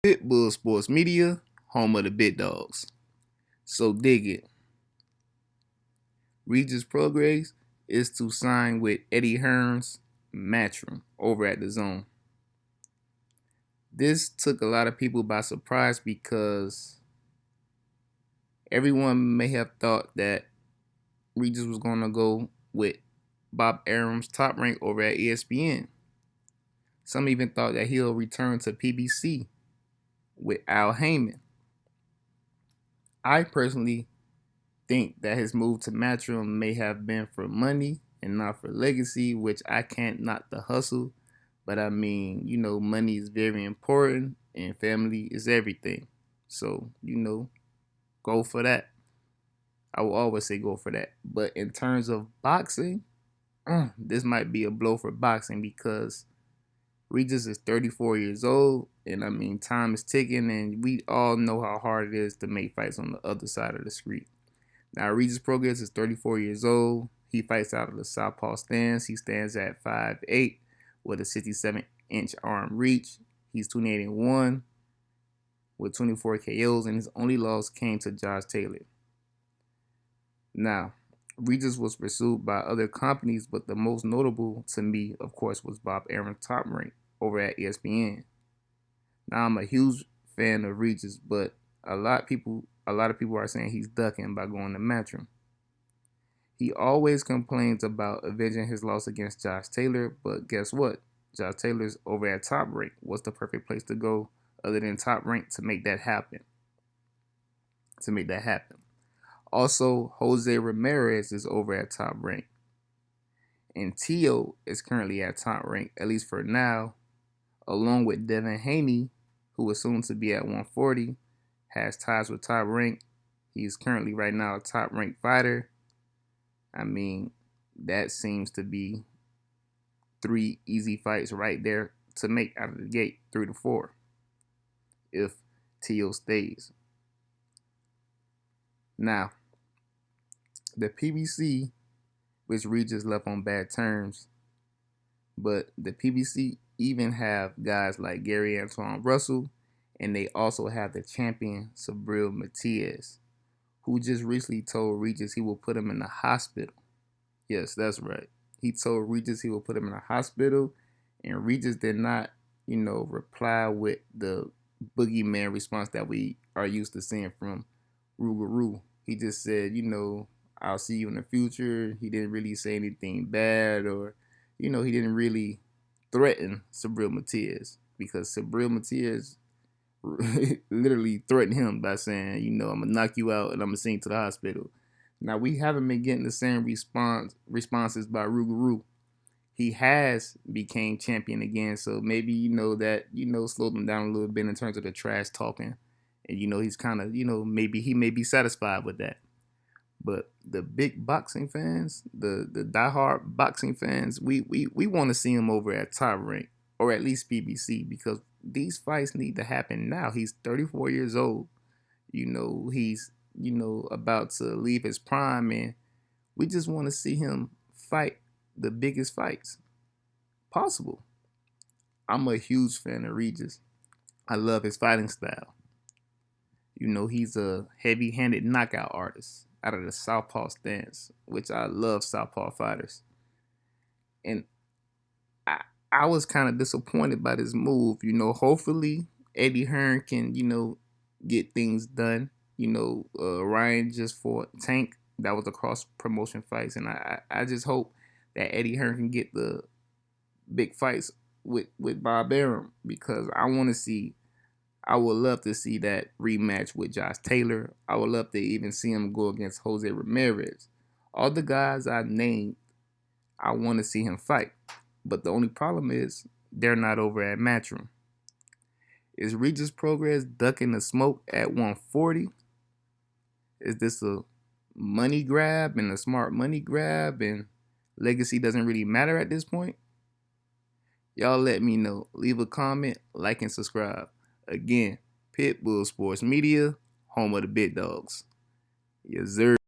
Pitbull Sports Media, home of the Big Dogs. So dig it. Regis Prograis is to sign with Eddie Hearn's Matchroom over at DAZN. This took a lot of people by surprise because everyone may have thought that Regis was going to go with Bob Arum's Top Rank over at ESPN. Some even thought that he'll return to PBC with Al Heyman. I personally think that his move to Matchroom may have been for money and not for legacy, which I can't knock the hustle. But I mean, money is very important and family is everything. So, go for that. I will always say go for that. But in terms of boxing, this might be a blow for boxing because Regis is 34 years old, and I mean, time is ticking, and we all know how hard it is to make fights on the other side of the street. Now, Regis Prograis is 34 years old. He fights out of the southpaw stance. He stands at 5'8", with a 67-inch arm reach. He's 28-1 with 24 KOs, and his only loss came to Josh Taylor. Now, Regis was pursued by other companies, but the most notable to me, of course, was Bob Arum's Top Rank over at ESPN. Now, I'm a huge fan of Regis, but a lot of people are saying he's ducking by going to Matchroom. He always complains about avenging his loss against Josh Taylor, but guess what? Josh Taylor's over at Top Rank. What's the perfect place to go other than Top Rank to make that happen? Also, Jose Ramirez is over at Top Rank. And Tio is currently at Top Rank, at least for now, along with Devin Haney, who is soon to be at 140, has ties with Top Rank. He's currently right now a Top Rank fighter. I mean, that seems to be 3 easy fights right there to make out of the gate, 3 to 4, if Tio stays. Now, the PBC, which Regis left on bad terms, but the PBC even have guys like Gary Antoine Russell, and they also have the champion Subriel Matias, who just recently told Regis he will put him in the hospital. Yes, that's right. He told Regis he will put him in a hospital, and Regis did not, reply with the boogeyman response that we are used to seeing from Rougarou. He just said, I'll see you in the future. He didn't really say anything bad, or, he didn't really threaten Subriel Matias, because Subriel Matias literally threatened him by saying, I'm going to knock you out and I'm going to send you to the hospital. Now, we haven't been getting the same responses by Rougarou. He has became champion again, so maybe, that, slowed him down a little bit in terms of the trash talking. And, he's kind of, maybe he may be satisfied with that. But the big boxing fans, the diehard boxing fans, we want to see him over at Top Rank, or at least PBC, because these fights need to happen now. He's 34 years old. He's, about to leave his prime, and we just want to see him fight the biggest fights possible. I'm a huge fan of Regis. I love his fighting style. He's a heavy-handed knockout artist out of the southpaw stance, which I love southpaw fighters. And I was kind of disappointed by this move. Hopefully Eddie Hearn can, get things done. Ryan just fought Tank. That was a cross promotion fights, and I just hope that Eddie Hearn can get the big fights with Bob Arum, because I would love to see that rematch with Josh Taylor. I would love to even see him go against Jose Ramirez. All the guys I named, I want to see him fight. But the only problem is they're not over at Matchroom. Is Regis Prograis ducking the smoke at 140? Is this a money grab and a smart money grab, and legacy doesn't really matter at this point? Y'all let me know. Leave a comment, like, and subscribe. Again, Pitbull Sports Media, home of the Big Dogs. Yes, sir.